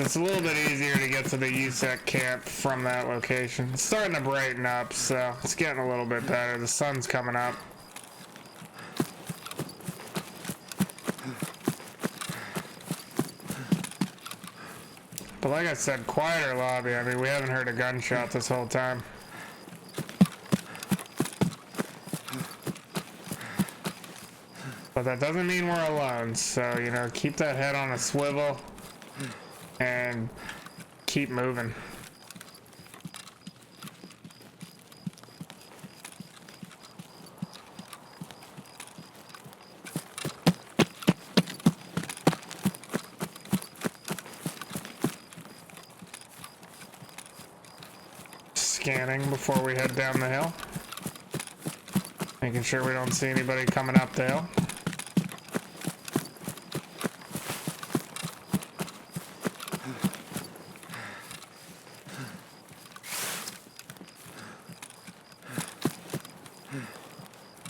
S1: It's a little bit easier to get to the USEC camp from that location. It's starting to brighten up, so it's getting a little bit better. The sun's coming up. But like I said, quieter lobby. I mean, we haven't heard a gunshot this whole time. But that doesn't mean we're alone, so, you know, keep that head on a swivel and keep moving. Scanning before we head down the hill. Making sure we don't see anybody coming up the hill.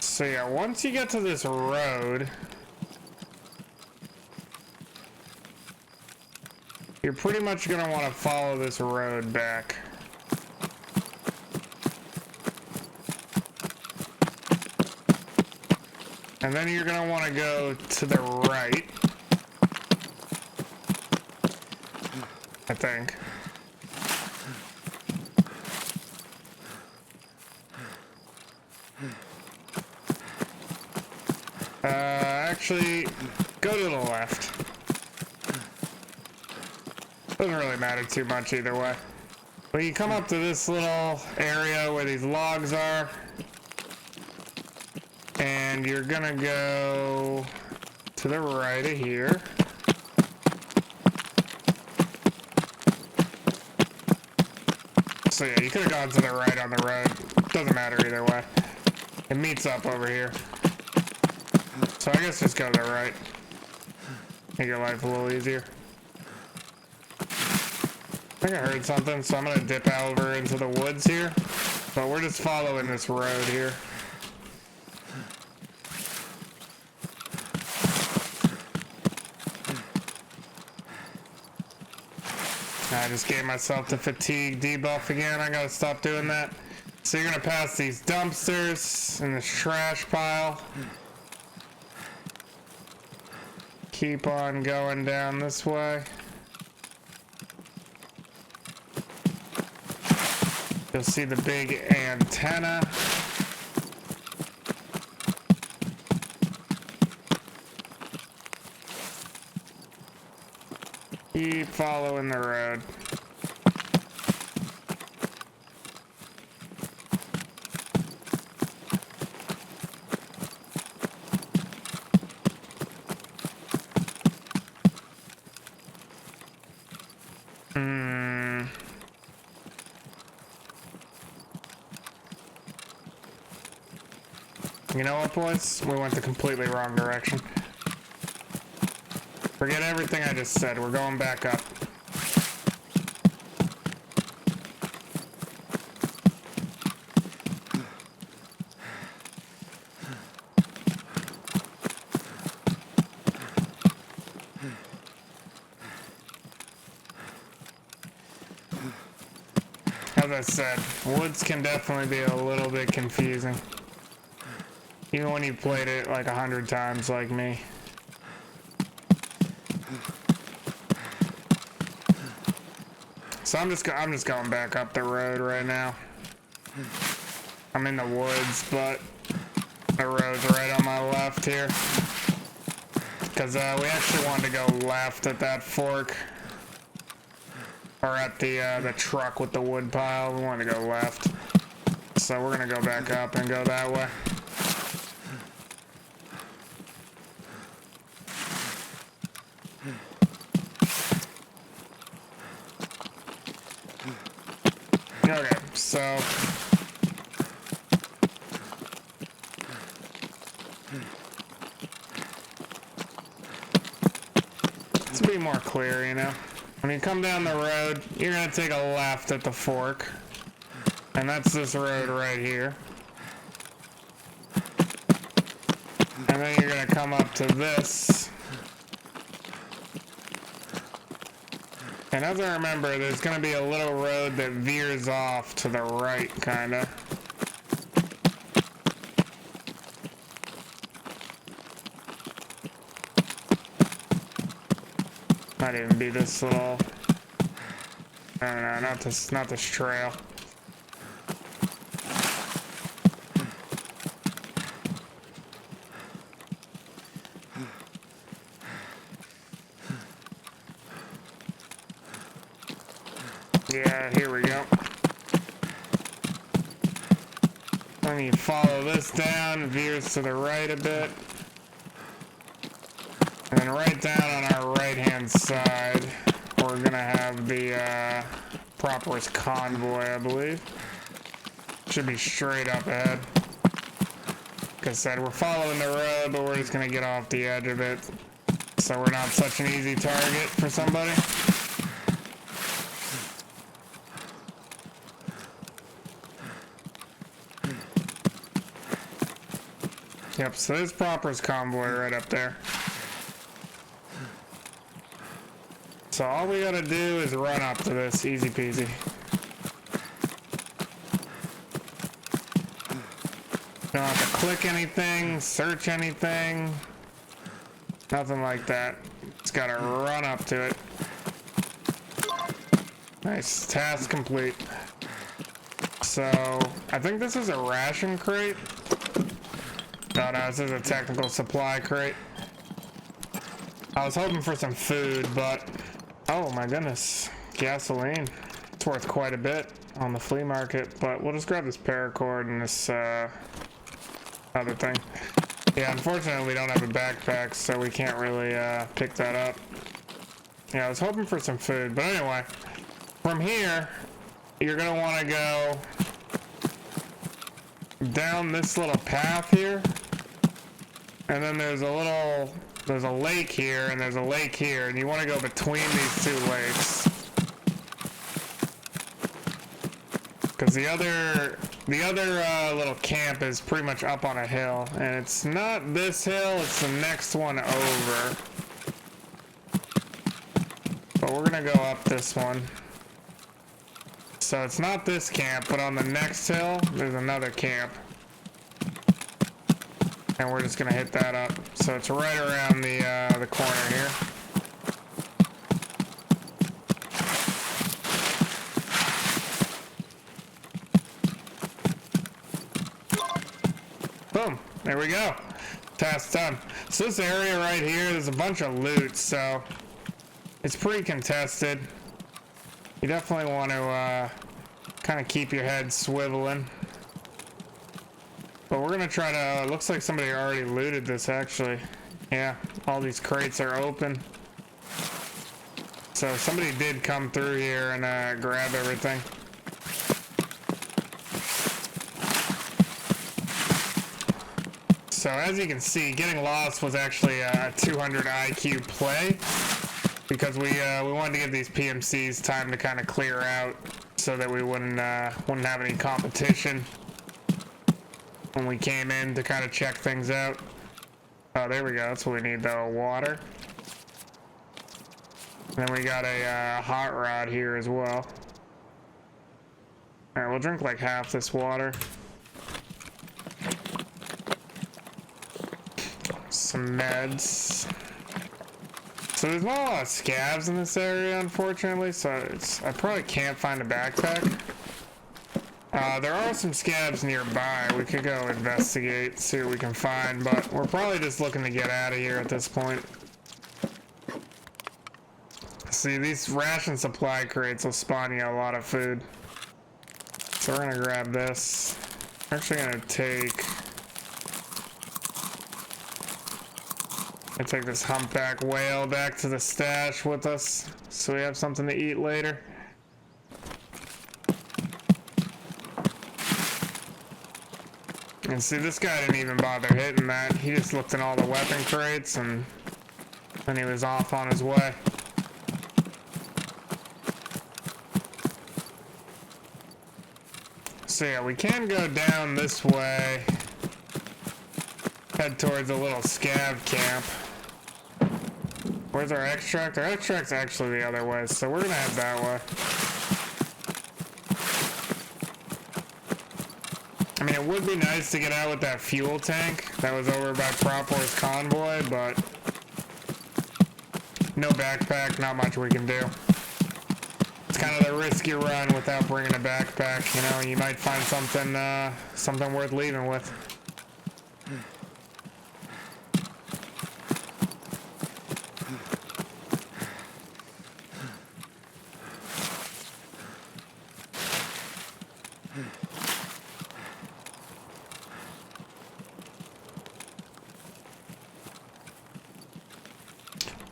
S1: So yeah, once you get to this road, you're pretty much going to want to follow this road back. And then you're going to want to go to the right, I think. Actually, go to the left. Doesn't really matter too much either way. But you come up to this little area where these logs are, and you're gonna go to the right of here. So yeah, you could have gone to the right on the road. Doesn't matter either way. It meets up over here. So I guess just go to the right. Make your life a little easier. I think I heard something, so I'm gonna dip over into the woods here. But we're just following this road here. I just gave myself the fatigue debuff again. I gotta stop doing that. So you're gonna pass these dumpsters and this trash pile. Keep on going down this way. You'll see the big antenna. Keep following the road. You know what, boys? We went the completely wrong direction. Forget everything I just said. We're going back up. As I said, woods can definitely be a little bit confusing. Even when you played it like 100 times like me. So I'm just going back up the road right now. I'm in the woods, but the road's right on my left here. Because we actually wanted to go left at that fork. Or at the truck with the wood pile. We wanted to go left. So we're gonna go back up and go that way. Okay, so let's be more clear, you know. When you come down the road, you're gonna take a left at the fork. And that's this road right here. And then you're gonna come up to this. And as I remember, there's gonna be a little road that veers off to the right, kinda. Might even be this little... No, not this trail. Yeah, here we go. Then you follow this down, veers to the right a bit. And then right down on our right-hand side, we're gonna have the Proper's convoy, I believe. Should be straight up ahead. Like I said, we're following the road, but we're just gonna get off the edge of it, so we're not such an easy target for somebody. Yep, so there's Proper's convoy right up there. So all we gotta do is run up to this, easy peasy. Don't have to click anything, search anything, nothing like that. Just gotta run up to it. Nice, task complete. So, I think this is a ration crate. No, this is a technical supply crate. I was hoping for some food, but... Oh my goodness, gasoline. It's worth quite a bit on the flea market, but we'll just grab this paracord and this other thing. Yeah, unfortunately we don't have a backpack, so we can't really pick that up. Yeah, I was hoping for some food, but anyway, from here, you're gonna want to go down this little path here, and then there's a lake here, and there's a lake here, and you want to go between these two lakes. Because the other little camp is pretty much up on a hill, and it's not this hill, it's the next one over. But we're gonna go up this one. So it's not this camp, but on the next hill, there's another camp. And we're just gonna hit that up. So it's right around the corner here. Boom, there we go. Task done. So this area right here, there's a bunch of loot, so it's pretty contested. You definitely want to kind of keep your head swiveling. But we're gonna try to, looks like somebody already looted this actually. Yeah, all these crates are open. So somebody did come through here and grab everything. So as you can see, getting lost was actually a 200 IQ play, because we wanted to give these PMCs time to kind of clear out so that we wouldn't have any competition when we came in to kind of check things out. Oh, there we go. That's what we need, though. Water. And then we got a hot rod here as well. All right, we'll drink like half this water. Some meds. So there's not a lot of scabs in this area, unfortunately, so I probably can't find a backpack. There are some scabs nearby. We could go investigate, see what we can find, but we're probably just looking to get out of here at this point. See, these ration supply crates will spawn you a lot of food. So we're gonna grab this. We're actually gonna take this humpback whale back to the stash with us so we have something to eat later. And see, this guy didn't even bother hitting that. He just looked in all the weapon crates and then he was off on his way. So yeah, we can go down this way, head towards a little scav camp. Where's our extract? Our extract's actually the other way, so we're gonna head that way. I mean, it would be nice to get out with that fuel tank that was over by Propor's convoy, but no backpack, not much we can do. It's kind of the risky run without bringing a backpack. You know, you might find something worth leaving with.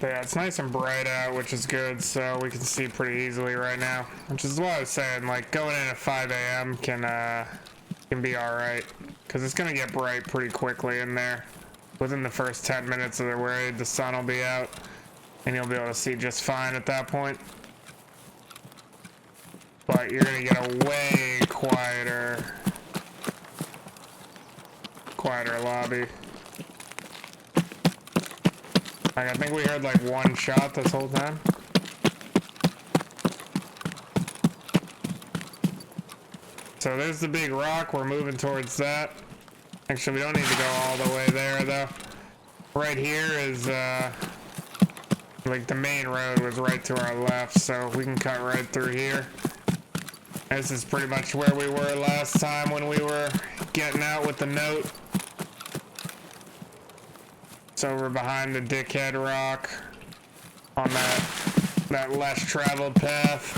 S1: But yeah, it's nice and bright out, which is good, so we can see pretty easily right now. Which is what I was saying, like, going in at 5 a.m. can be alright. Because it's going to get bright pretty quickly in there. Within the first 10 minutes of the raid, the sun will be out. And you'll be able to see just fine at that point. But you're going to get a way quieter lobby. Like, I think we heard like one shot this whole time. So there's the big rock, we're moving towards that. Actually, we don't need to go all the way there though. Right here is, like the main road was right to our left, so we can cut right through here. This is pretty much where we were last time when we were getting out with the note. It's over behind the Dickhead Rock on that less traveled path.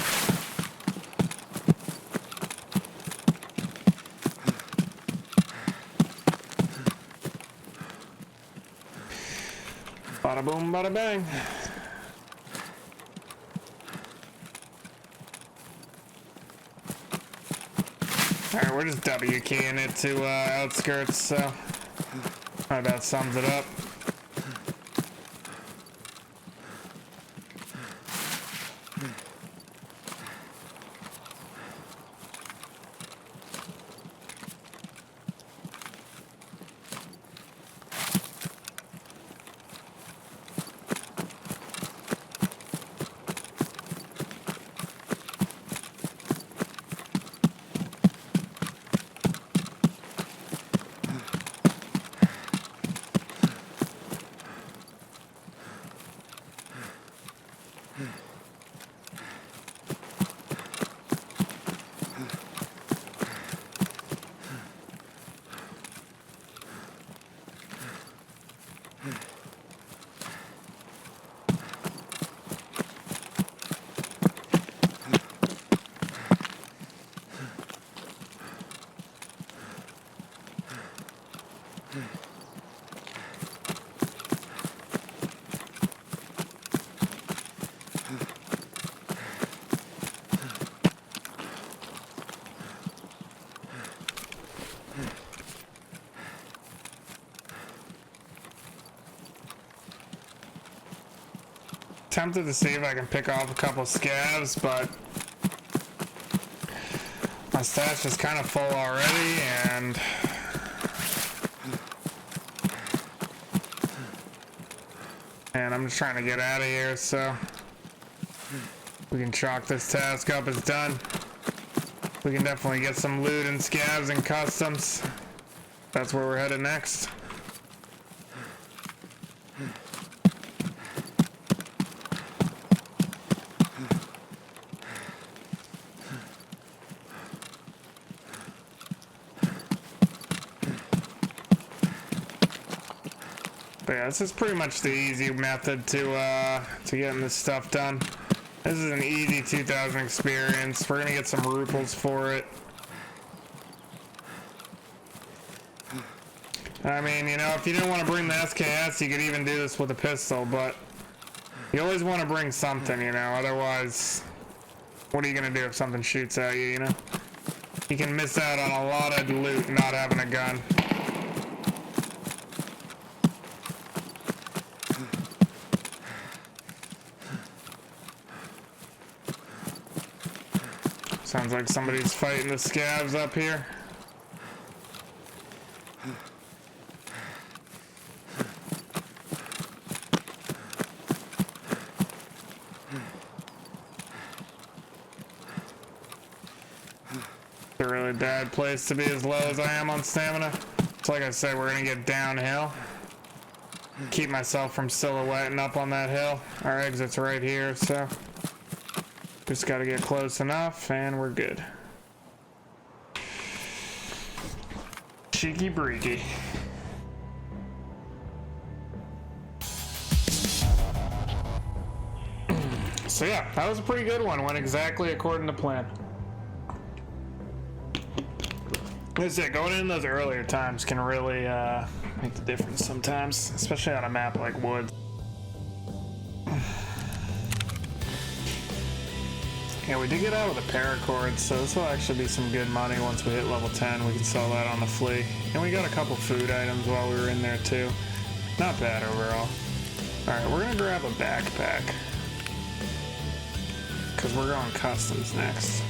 S1: Bada boom, bada bang. Alright, we're just W keying it to outskirts, so that sums it up. Tempted to see if I can pick off a couple scavs, but my stash is kind of full already, and I'm just trying to get out of here, so we can chalk this task up as done. We can definitely get some loot and scavs and customs. That's where we're headed next. But yeah, this is pretty much the easy method to getting this stuff done. This is an easy 2,000 experience. We're gonna get some ruples for it. I mean, you know, if you didn't want to bring the SKS, you could even do this with a pistol, but you always want to bring something, you know, otherwise, what are you gonna do if something shoots at you, you know? You can miss out on a lot of loot not having a gun. Sounds like somebody's fighting the scavs up here. It's a really bad place to be as low as I am on stamina. So like I said, we're gonna get downhill. Keep myself from silhouetting up on that hill. Our exit's right here, so just gotta get close enough and we're good. Cheeky breeky. So yeah, that was a pretty good one. Went exactly according to plan. That's it. Going in those earlier times can really make the difference sometimes, especially on a map like Woods. Yeah, we did get out with a paracord, so this will actually be some good money once we hit level 10. We can sell that on the flea. And we got a couple food items while we were in there too. Not bad overall. Alright, we're gonna grab a backpack, because we're going customs next.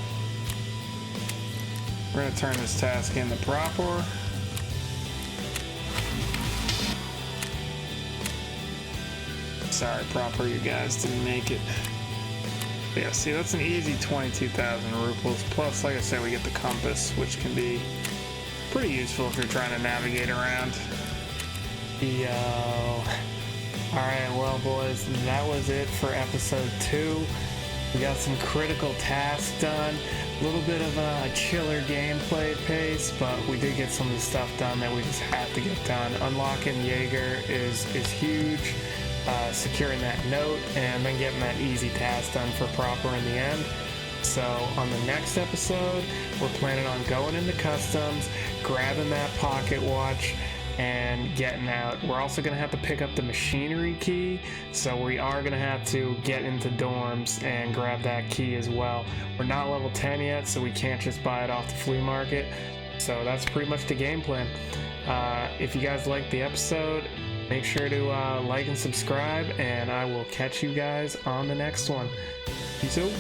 S1: We're gonna turn this task into proper. Sorry, proper, you guys didn't make it. But yeah, see, that's an easy 22,000 ruples. Plus, like I said, we get the compass, which can be pretty useful if you're trying to navigate around. Yo. Alright, well, boys, that was it for episode 2. We got some critical tasks done. A little bit of a chiller gameplay pace, but we did get some of the stuff done that we just had to get done. Unlocking Jaegar is huge. Securing that note and then getting that easy task done for proper in the end. So on the next episode, we're planning on going into customs, grabbing that pocket watch, and getting out. We're also going to have to pick up the machinery key, so we are going to have to get into dorms and grab that key as well. We're not level 10 yet, so we can't just buy it off the flea market. So that's pretty much the game plan. If you guys liked the episode, make sure to like and subscribe, and I will catch you guys on the next one. Peace out.